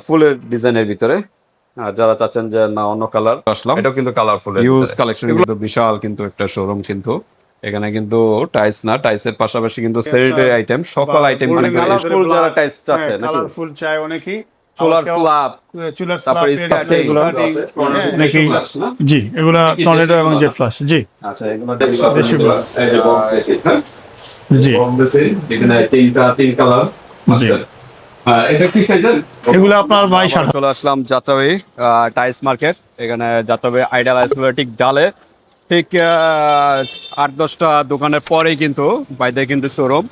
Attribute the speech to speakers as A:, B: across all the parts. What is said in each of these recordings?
A: ফুলের ডিজাইনের ভিতরে। যারা চাচ্ছেন যে না অন্য কালার আসলাম, এটাও কিন্তু কালারফুল ইউজ কালেকশন, কিন্তু বিশাল কিন্তু একটা শোরুম কিন্তু। এখানে কিন্তু টাইলস না, টাইলসের পাশাপাশি কিন্তু স্যানিটারি আইটেম, সকল আইটেম, মানে কালারফুল যারা টাইলস চাচ্ছে নাকি
B: কালারফুল চাই অনেকেই,
A: চুলার স্ল্যাব,
B: চুলার
A: তারপরে স্কার্টিং
B: এগুলো
A: আছে,
B: নাকি জি, এগুলা টর্নেডো এবং জেট ফ্লাশ। জি
A: আচ্ছা, এগুলো
B: দেশি
A: এই যে বক্স বেসিক, হ্যাঁ
B: জি
A: বক্স বেসিক, এখানে তিন কালার মাস্টার। এটা কি সাইজের?
B: এগুলো আপনার 22-28।
A: চলে আসলাম যাত্রাবাড়ি টাইলস মার্কেট। এখানে যাত্রাবাড়ি আইডিয়াল আইসগুলো ঠিক ডালে, ঠিক 8-10টা দোকানের পরেই কিন্তু বাইরে কিন্তু শোরুম।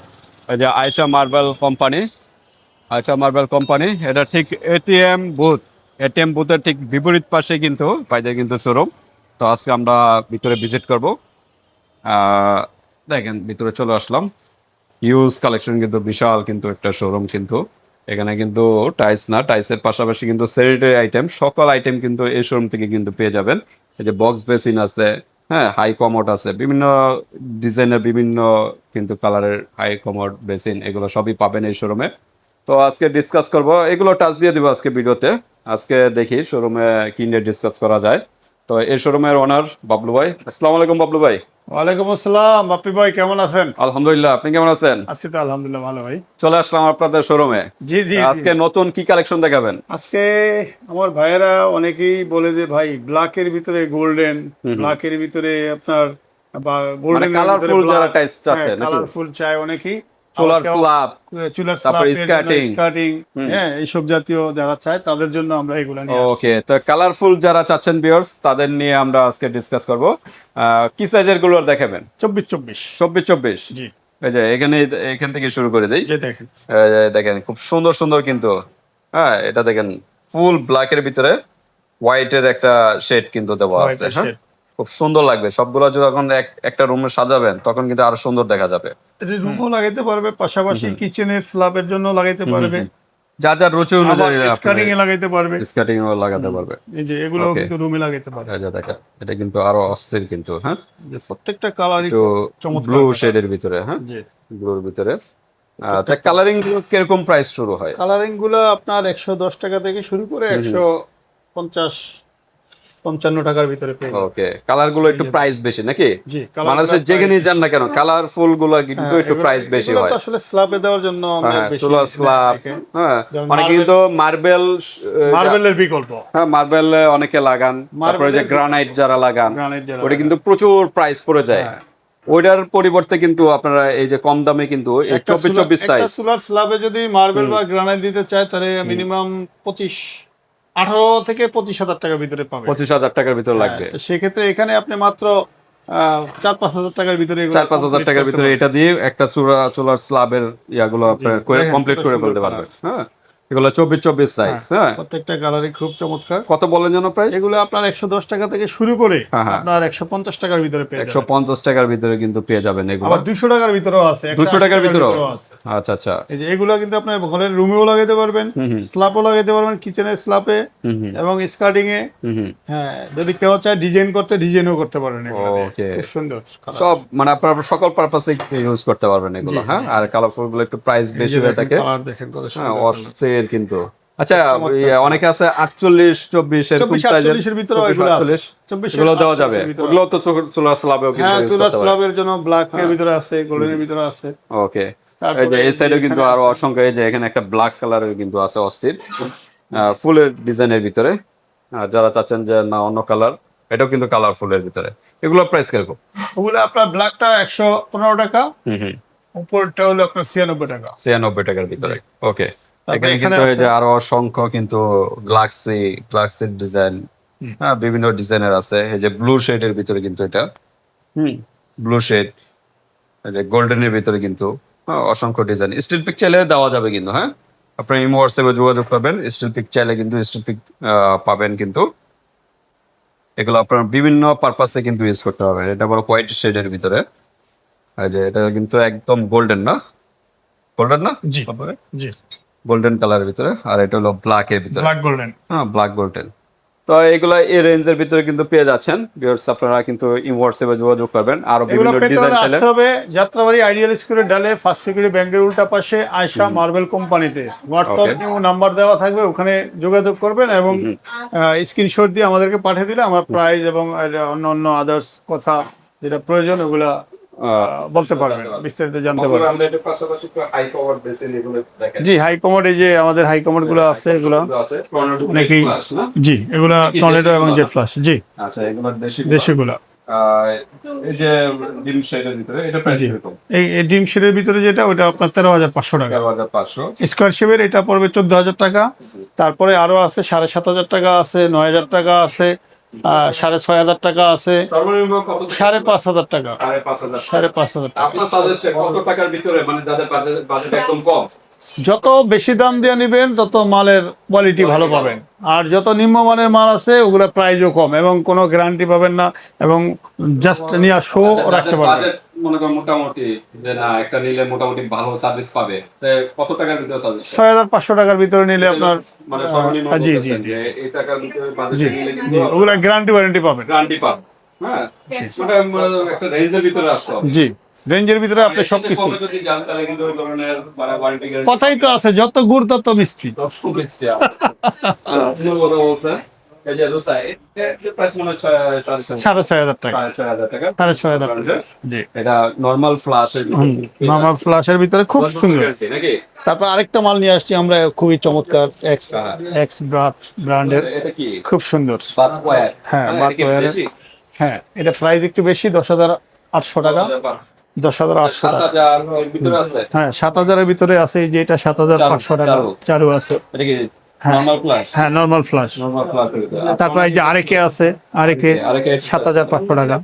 A: এই যে Ayesha marble company, Ayesha marble company, এটা ঠিক এটিএম বুথের ঠিক বিপরীত পাশে কিন্তু বাইরে কিন্তু শোরুম। তো আজকে আমরা ভিতরে ভিজিট করব। দেখেন ভিতরে চলে আসলাম। হিউজ কালেকশন, কিন্তু বিশাল কিন্তু একটা শোরুম কিন্তু। এখানে কিন্তু টাইলস না, টাইলসের পাশাপাশি কিন্তু স্যানিটারি আইটেম, সকল আইটেম কিন্তু এই শোরুম থেকে কিন্তু পেয়ে যাবেন। এই যে বক্স বেসিন আছে, হ্যাঁ হাই কমোড আছে, বিভিন্ন ডিজাইনের বিভিন্ন কিন্তু কালারের হাই কমোড বেসিন, এগুলো সবই পাবেন এই শোরুমে। তো আজকে ডিসকাস করব, এগুলো টাচ দিয়ে দিব আজকে ভিডিওতে। আজকে দেখি শোরুমে কি নিয়ে ডিসকাস করা যায়। তো এই শোরুমের ওনার বাবলু ভাই। আসসালামু আলাইকুম বাবলু ভাই।
B: ওয়ালাইকুম আসসালাম বাপ্পি ভাই, কেমন আছেন?
A: আলহামদুলিল্লাহ, আপনি কেমন আছেন?
B: আছি তো আলহামদুলিল্লাহ ভালো ভাই।
A: চলে আসলাম আপনাদের শোরুমে।
B: জি জি
A: আজকে নতুন কি কালেকশন দেখাবেন?
B: আজকে আমার ভাইয়েরা অনেকেই বলে যে ভাই ব্ল্যাকের ভিতরে গোল্ডেন, ব্ল্যাকের ভিতরে আপনার বা গোল্ডেন
A: কালারফুল যারা টাইলস চাচ্ছে নাকি
B: কালারফুল চাই অনেকেই,
A: চুলার স্ল্যাব,
B: চুলার
A: তারপরে স্কার্টিং।
B: স্কার্টিং, হ্যাঁ এইসব জাতীয় যারা চায় তাদের জন্য আমরা এগুলা নিয়ে আসি।
A: ওকে, তো কালারফুল যারা চাচ্ছেন ভিউয়ার্স, তাদের নিয়ে আমরা আজকে ডিসকাস করব। কি সাইজের গুলো দেখাবেন?
B: 24-24।
A: 24-24।
B: জি
A: এই যে এখান থেকে শুরু করে দেই।
B: যে দেখেন
A: এই যে দেখেন খুব সুন্দর সুন্দর কিন্তু, হ্যাঁ এটা দেখেন ফুল ব্ল্যাকের ভিতরে হোয়াইটের একটা শেড কিন্তু দেওয়া আছে,
B: হোয়াইটের
A: হ্যাঁ
B: শেড।
A: খুব সুন্দর লাগবে। সবগুলো যখন একটা রুমে সাজাবেন তখন কিন্তু আরো সুন্দর দেখা যাবে।
B: এটা রুমও লাগাইতে পারবে, পাশাপাশি কিচেনের স্ল্যাবের জন্য লাগাইতে পারবে,
A: যার যার রুচি অনুযায়ী
B: স্কার্টিং এ লাগাইতে পারবে,
A: স্কার্টিং ও লাগাতে পারবে।
B: এই যে এগুলো
A: Okay.
B: কিন্তু রুমে লাগাইতে পারবে।
A: এই যে দেখেন এটা কিন্তু আরো অস্থির কিন্তু, হ্যাঁ
B: যে প্রত্যেকটা কালারই
A: একটু
B: চমৎকার
A: ব্লু
B: colour।
A: শেডের ভিতরে, হ্যাঁ
B: জি
A: ব্লুর ভিতরে। তা কালারিং কিরকম প্রাইস শুরু হয়?
B: কালারিং গুলো আপনার 110 টাকা থেকে শুরু করে 150-55 টাকার ভিতরে পেয়ে যাবেন।
A: ওকে, কালার গুলো একটু প্রাইস বেশি নাকি?
B: জি
A: বাংলাদেশের যেখানেই যান না কেন কালারফুল গুলো কিন্তু একটু প্রাইস বেশি
B: এগুলো
A: হয়।
B: তো আসলে স্ল্যাবে দেওয়ার জন্য আমরা
A: হ্যাঁ
B: বেশি
A: চুলার স্ল্যাব, হ্যাঁ
B: যেমন
A: অনেকে কিন্তু
B: মার্বেলের বিকল্প,
A: হ্যাঁ মার্বেল অনেকে লাগান, তারপরে যে গ্রানাইট যারা লাগান
B: গ্রানাইট যারা
A: ওটা কিন্তু প্রচুর প্রাইস পড়ে যায়। ওইটার পরিবর্তে কিন্তু আপনারা এই যে কম দামে কিন্তু এই 24-24 সাইজ
B: চুলার স্ল্যাবে যদি মার্বেল বা গ্রানাইট দিতে চায় তাহলে মিনিমাম 18 থেকে 25,000 টাকার ভিতরে পাবে।
A: 25,000 টাকার ভিতরে লাগবে।
B: তো সেক্ষেত্রে এখানে আপনি মাত্র 4-5 হাজার টাকার ভিতরে
A: 4-5 হাজার টাকার ভিতরে এটা দিয়ে একটা চুলার স্ল্যাবের ইয়াগুলো আপনার কমপ্লিট করে ফেলতে পারবেন। হ্যাঁ এগুলো 24-24 সাইজ। হ্যাঁ
B: প্রত্যেকটা কালারই খুব চমৎকার।
A: কত বলেন যেন প্রাইস?
B: এগুলো আপনার 110 টাকা থেকে শুরু করে
A: হ্যাঁ।
B: আপনার 150 টাকার ভিতরে পেয়ে যাবেন।
A: 150 টাকার ভিতরে কিন্তু পেয়ে যাবেন এগুলো।
B: আবার 200 টাকার ভিতরেও আছে,
A: 200 টাকার ভিতরেও
B: আছে।
A: আচ্ছা আচ্ছা।
B: এই যে এগুলো কিন্তু আপনার ঘরের রুমেও লাগাইতে পারবেন, স্ল্যাবও লাগাইতে পারবেন, কিচেনের স্ল্যাবে এবং স্কার্টিং এ। হ্যাঁ যদি কেউ চায় ডিজাইন করতে, ডিজাইনও করতে পারেন এগুলো দিয়ে।
A: ওকে,
B: খুব সুন্দর colour।
A: সব মানে আপনারা সকল পারপাসে ইউজ করতে পারবেন এগুলো। হ্যাঁ আর কালারফুল গুলো একটু প্রাইস
B: এই
A: বেশি
B: যে
A: হয়ে
B: দেখেন
A: থাকে।
B: কালার দেখেন কত
A: হ্যাঁ
B: সুন্দর।
A: অস্থির কিন্তু। আচ্ছা অনেকে আছে 48-24 এরকম সাইজের,
B: 24-48 এর ভিতরে এগুলো আছে।
A: 24 এগুলো দেওয়া যাবে। ওগুলো তো চুলার স্ল্যাবেও কিন্তু
B: হ্যাঁ
A: ইউজ
B: চুলার
A: করতে পারবেন।
B: স্ল্যাবের জন্য ব্ল্যাক এর ভিতরে আছে, গোল্ডেনের ভিতরে আছে।
A: ওকে, এই যে এই সাইডেও কিন্তু আরো অসংখ্য, এই যে এখানে একটা ব্ল্যাক কালারের কিন্তু আছে অস্থির ফুলের ডিজাইনের ভিতরে। যারা চাচ্ছেন যে না অন্য কালার, এটাও কিন্তু কালারফুলের ভিতরে। এগুলো প্রাইস কিরকম?
B: ওগুলো আপনার ব্ল্যাকটা 115 টাকা, উপরটা হলো আপনার 96 টাকা।
A: 96 টাকার ভিতরে। ওকে, এখানে
B: এখানে
A: কিন্তু এই যে আরো অসংখ্য কিন্তু গ্লাসি ডিজাইন, হ্যাঁ বিভিন্ন ডিজাইনের আছে। এই যে ব্লু শেডের ভিতরে কিন্তু এটা, ব্লু শেড, এই যে গোল্ডেনের ভিতরে কিন্তু অসংখ্য ডিজাইন। স্টিল পিক চাইলে দেওয়া যাবে কিন্তু, হ্যাঁ আপনার ইমো হোয়াটসঅ্যাপে যোগাযোগ করবেন। স্টিল পিক চাইলে কিন্তু স্টিল পিক পাবেন কিন্তু। এগুলো আপনার বিভিন্ন পারপাসে কিন্তু ইউজ করতে পারবেন। এটা বড় হোয়াইট শেডের ভিতরে, এই যে এটা কিন্তু একদম গোল্ডেন না, গোল্ডেন না
B: জি জি
A: গোল্ডেন কালারের ভিতরে। আর এটা হলো ব্ল্যাক এর ভিতরে,
B: ব্ল্যাক গোল্ডেন।
A: হ্যাঁ ব্ল্যাক গোল্ডেন। তো এগুলা এই রেঞ্জের ভিতরে কিন্তু পেয়ে যাচ্ছেন ভিউয়ার্স, আপনারা কিন্তু হোয়াটসঅ্যাপে যোগাযোগ করবেন। আরো
B: এগুলো
A: বিভিন্ন
B: পেতে
A: ডিজাইন
B: হলে
A: চাইলে
B: আসতে হবে যাত্রাবাড়ি আইডিয়াল স্কুলের ডালে ফার্স্ট সিকিউরিটি ব্যাংকের উল্টা পাশে আয়শা মার্বেল কোম্পানিতে। হোয়াটসঅ্যাপ নাম্বার দেওয়া থাকবে, ওখানে যোগাযোগ করবেন এবং স্ক্রিনশট দিয়ে আমাদেরকে পাঠিয়ে দিলে আমরা প্রাইস এবং অন্য অন্য আদার্স কথা যেটা প্রয়োজন ওগুলা বলতে পারবেন, বিস্তারিত জানতে পারবেন।
A: আমরা এটার পাশাপাশি একটু হাই পাওয়ার বেসিন এগুলো দেখেন।
B: জি, হাই কমোড, এই যে আমাদের হাই কমোড গুলো আছে, এগুলো
A: আছে টর্নেডো
B: অনেকেই,
A: ফ্ল্যাশ না?
B: জি এগুলা টর্নেডো এবং জেট ফ্লাশ, জি
A: আচ্ছা, এগুলো
B: দেশিগুলা।
A: এই যে ডিম শেডের ভিতরে এটা প্রাইস কত?
B: এই ডিম শেডের ভিতরে যেটা, ওটা আপনার 13,500 টাকা।
A: 13500
B: স্কোয়ার শেপের এটা পড়বে 14,000 টাকা। তারপরে আরো আছে 7,500 টাকা আছে, 9,000 টাকা আছে, 6,500 টাকা আছে,
A: সর্বনিম্ন কত থেকে
B: 5,500 টাকা,
A: 5,500
B: 5,500 টাকা।
A: আপনার সাজেস্ট কত টাকার ভিতরে, মানে যাদের বাজেট একদম কম?
B: যত বেশি দাম দিয়ে নেবেন তত মালের কোয়ালিটি ভালো পাবেন, আর যত নিম্নমানের মাল আছে ওগুলো প্রাইসও কম এবং কোনো গ্যারান্টি পাবেন না, এবং জাস্ট নিয়ে শো রাখতে পারবেন।
A: বাজেট মনে করেন মোটামুটি যে না একটা নিলে মোটামুটি ভালো সার্ভিস পাবে, তো কত টাকার ভিতরে সাজেস্ট?
B: 6,500 টাকার ভিতরে নিলে আপনার,
A: মানে সর্বনিম্ন
B: জি জি
A: বলতেছেন
B: জি
A: যে এই টাকার ভিতরে বাজেট
B: জি
A: নিলে
B: জি,
A: কিন্তু
B: ওগুলা গ্যারান্টি ওয়ারেন্টি পাবেন।
A: গ্যারান্টি পাবে। হ্যাঁ, ওটা একটা রেঞ্জের ভিতরে আসতে হবে।
B: জি, রেঞ্জের ভিতরে আপনি সবকিছু,
A: কমে যদি জান তাহলে কিন্তু ওই ধরনের মানে ওয়ারেন্টি গ্যারান্টি
B: কথাই তো আছে, যত গুড় তত মিষ্টি।
A: শুভেচ্ছা। আপনার কথা বলছেন এই যে রুসাই এর প্রাইস মনে হয়
B: 6,500 টাকা,
A: 6,500 টাকা।
B: 6,500 টাকা, জি।
A: এটা নরমাল ফ্ল্যাশের
B: নরমাল ফ্ল্যাশের ভিতরে খুব সুন্দর।
A: নাকি?
B: তারপর আরেকটা মাল নিয়ে আসছি আমরা, খুবই চমৎকার, এক্স এক্স ব্র্যান্ডের,
A: এটা কি
B: খুব সুন্দর।
A: বাত ওয়্যার?
B: হ্যাঁ,
A: মানে
B: বাত
A: এটা কি
B: ওয়্যারের।
A: দেশি?
B: হ্যাঁ, এটা প্রাইস একটু বেশি, 10,800 টাকা, 10,800 টাকা।
A: 7,000 এর ভিতরে আছে।
B: হ্যাঁ, 7,000-এর ভিতরে আছে, এই যে এটা 7,500 টাকা চারু আছে।
A: এটা কি নরমাল ফ্ল্যাশ?
B: হ্যাঁ, নরমাল ফ্ল্যাশ।
A: নরমাল ফ্ল্যাশের ভিতরে।
B: তারপর এই যে আরেকে আছে, আরেকে 7,500 টাকা।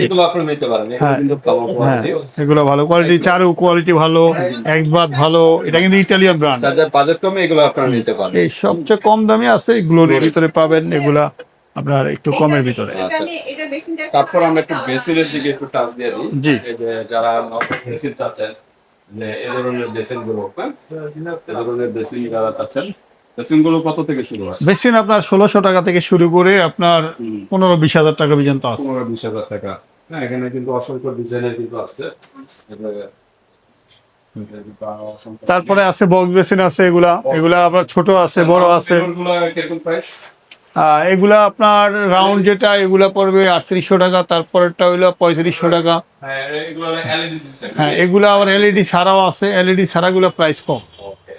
A: এগুলো আপনি নিতে পারেন, এগুলো
B: হ্যাঁ,
A: কিন্তু ভালো
B: হ্যাঁ,
A: কোয়ালিটি।
B: এগুলো ভালো কোয়ালিটি, চারু কোয়ালিটি ভালো, একবাদ ভালো, এটা কিন্তু ইটালিয়ান ব্র্যান্ড।
A: যাদের বাজেট কমে এগুলো আপনারা নিতে পারেন।
B: এই সবচেয়ে কম দামে আছে, গ্লোরির ভিতরে পাবেন এগুলা আপনার একটু কমের ভিতরে।
A: আচ্ছা, তারপর আমরা একটু বেসিনের দিকে একটু টাচ দিয়ে দিই।
B: জি।
A: এই যে যারা বেসিন চাচ্ছেন, যে এই ধরনের বেসিন গুলো, হ্যাঁ, এই ধরনের বেসিন যারা চাচ্ছেন, বেসিন গুলো কত থেকে শুরু হয়?
B: বেসিন আপনার 1,600 টাকা থেকে শুরু করে আপনার 15-20 হাজার টাকা পর্যন্ত আছে।
A: 15-20 হাজার টাকা। হ্যাঁ, এখানে কিন্তু অসংখ্য ডিজাইনের কিন্তু আছে।
B: তারপরে আছে বক্স বেসিন আছে, এগুলা এগুলা আপনার ছোট আছে, বড় আছে।
A: এগুলো কিরকম প্রাইস?
B: এগুলা আপনার রাউন্ড যেটা, এগুলা পড়বে 3,800 টাকা, তারপরেরটা হইলো 3,500 টাকা।
A: হ্যাঁ, এগুলো এলইডি সিস্টেম।
B: হ্যাঁ, এগুলা আবার এলইডি ছাড়াও আছে, এলইডি ছাড়াগুলো প্রাইস কম।
A: ওকে,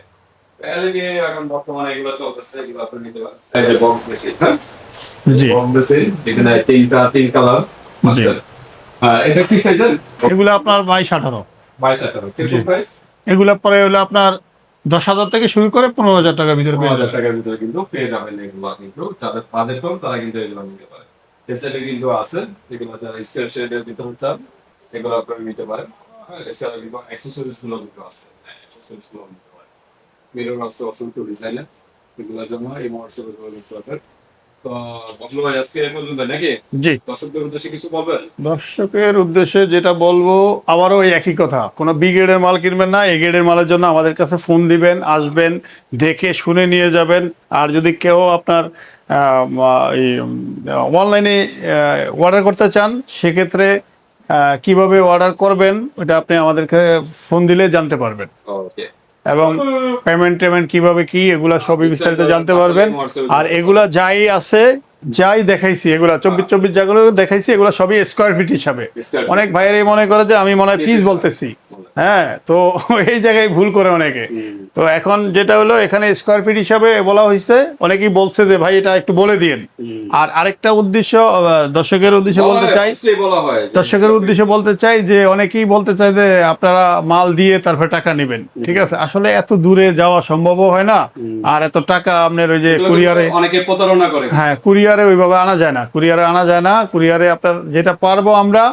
A: এলইডি এখন বর্তমানে এগুলো চলতেছে, এগুলো আপনি নিতে পারেন। এই যে বক্স বেসিন, হ্যাঁ,
B: জি
A: বক্স বেসিন, এখানে তিন কালার
B: জি।
A: আছে। এটা কি সাইজের?
B: এগুলো আপনার 22-18।
A: 22,000 কিরকম প্রাইস?
B: এগুলা পরে হলো আপনার 10,000 থেকে শুরু করে 15,000 টাকার ভিতরে পেয়ে
A: 15,000
B: যাবেন।
A: টাকার ভিতরে কিন্তু পেয়ে যাবেন এগুলো, কিন্তু যাদের বাজেট কম তারা কিন্তু এগুলো নিতে পারে। এছাড়া কিন্তু আছে এগুলো যারা স্কয়ার শেডের ভিতরে চান, এগুলো আপনারা নিতে পারেন। হ্যাঁ, এছাড়া কিন্তু অ্যাক্সেসরিজ গুলো কিন্তু আছে, অ্যাক্সেসরিজ গুলো নিতে পারেন। মিরর আছে অসংখ্য ডিজাইনের, এগুলোর জন্য এই মডেল গুলো নিতে পারবেন। তো বদলু ভাই, আজকে এই পর্যন্ত নাকি?
B: জি,
A: দর্শকদের উদ্দেশ্যে কিছু বলবেন?
B: দর্শকের উদ্দেশ্যে যেটা বলবো, আবারও ওই একই কথা, কোনো বি গ্রেডের মাল কিনবেন না, এ গ্রেডের মালের জন্য আমাদের কাছে ফোন দিবেন, আসবেন, দেখে শুনে নিয়ে যাবেন। আর যদি কেউ আপনার অনলাইনে অর্ডার করতে চান, সেক্ষেত্রে কিভাবে অর্ডার করবেন ওটা আপনি আমাদেরকে ফোন দিলে জানতে পারবেন,
A: ওকে।
B: এবং পেমেন্ট কিভাবে কি, এগুলা সবই বিস্তারিত জানতে পারবেন। আর এগুলা যাই আছে, যাই দেখাইছি, এগুলা 24 যেগুলো দেখাইছি, এগুলো সবই স্কোয়ার ফিট হিসাবে। অনেক ভাইয়েরাই মনে করে যে আমি মনে হয় পিস বলতেছি, হ্যাঁ, তো এই জায়গায় ভুল করে অনেকে। তো এখন যেটা হলো, এখানে স্কোয়ার ফিট হিসাবে বলা হয়েছে, অনেকেই বলছে যে ভাই এটা একটু বলে দিন। আর আরেকটা উদ্দেশ্য, দর্শকের উদ্দেশ্যে বলতে চাই, দর্শকের উদ্দেশ্যে বলতে চাই যে অনেকেই বলতে চাই যে আপনারা মাল দিয়ে তারপরে টাকা নেবেন। ঠিক আছে, আসলে এত দূরে যাওয়া সম্ভবও হয় না, আর এত টাকা আপনার ওই যে কুরিয়ারে,
A: অনেকে প্রতারণা করে।
B: হ্যাঁ, কুরিয়ারে ওইভাবে আনা যায় না, কুরিয়ারে আপনার যেটা পারবো আমরা,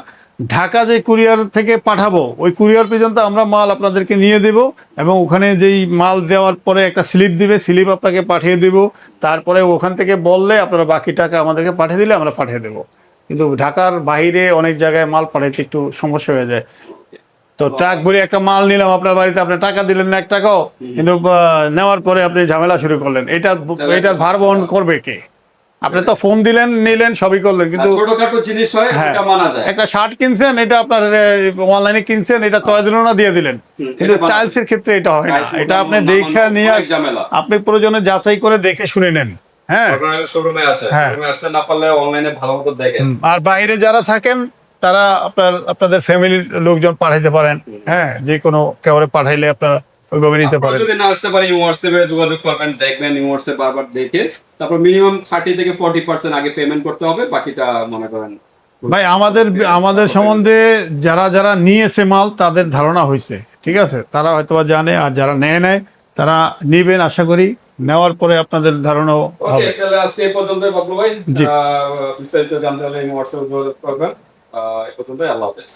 B: ঢাকা যে কুরিয়ার থেকে পাঠাবো ওই কুরিয়ার পর্যন্ত আমরা মাল আপনাদেরকে নিয়ে দেব, এবং ওখানে যেই মাল দেওয়ার পরে একটা স্লিপ দিবে, স্লিপ আপনাকে পাঠিয়ে দেব। তারপরে ওখান থেকে বললে আপনারা বাকি টাকা আমাদেরকে পাঠিয়ে দিলে আমরা পাঠিয়ে দেবো। কিন্তু ঢাকার বাইরে অনেক জায়গায় মাল পাঠাইতে একটু সমস্যা হয়ে যায়। তো ট্রাক ভরে একটা মাল নিলাম আপনার বাড়িতে, আপনি টাকা দিলেন না 1 টাকাও, কিন্তু নেওয়ার পরে আপনি ঝামেলা শুরু করলেন, এটার ভার বহন করবে কে? আপনি তো ফোন দিলেন, নিলেন, সবই করলেন, কিন্তু
A: ছোটখাটো জিনিস হয়
B: হ্যাঁ,
A: এটা মানা যায়।
B: একটা শার্ট কিনছেন, এটা আপনার অনলাইনে কিনছেন, এটা চয়েস দিল না, দিয়ে দিলেন। কিন্তু
A: এটা মানা
B: টাইলস এর ক্ষেত্রে এটা হয় না,
A: Tiles
B: এটা আপনি
A: নামানো
B: দেখে নিয়ে
A: অনেক ঝামেলা।
B: আপনি প্রয়োজনে যাচাই করে দেখে শুনে নেন। হ্যাঁ,
A: শোরুমে আসে,
B: হ্যাঁ।
A: শোরুমে আসলে না পারলে অনলাইনে ভালো মতো দেখেন।
B: আর বাইরে যারা থাকেন তারা আপনাদের ফ্যামিলির লোকজন পাঠাইতে পারেন। হ্যাঁ, যে কোনো কেউরে পাঠাইলে আপনারা ওইভাবে নিতে
A: আপনারা
B: পারেন।
A: যদি না আসতে পারেন হোয়াটসঅ্যাপে যোগাযোগ করবেন, দেখবেন হোয়াটসঅ্যাপ বারবার দেখে তারপর মিনিমাম 30 থেকে 40% আগে পেমেন্ট করতে হবে, বাকিটা মনে করেন
B: ভাই আমাদের সম্বন্ধে যারা যারা নিয়েছে মাল তাদের ধারণা হয়েছে, ঠিক আছে, তারা হয়তোবা জানে, আর যারা নেয় তারা নিবেন আশা করি, নেওয়ার পরে আপনাদের ধারণাও
A: ওকে।
B: হবে।
A: তাহলে আজকে এই পর্যন্ত বাবলু ভাই,
B: জি।
A: বিস্তারিত জানতে হলে হোয়াটসঅ্যাপে যোগাযোগ করবেন। এই পর্যন্তই, আল্লাহ হাফেজ।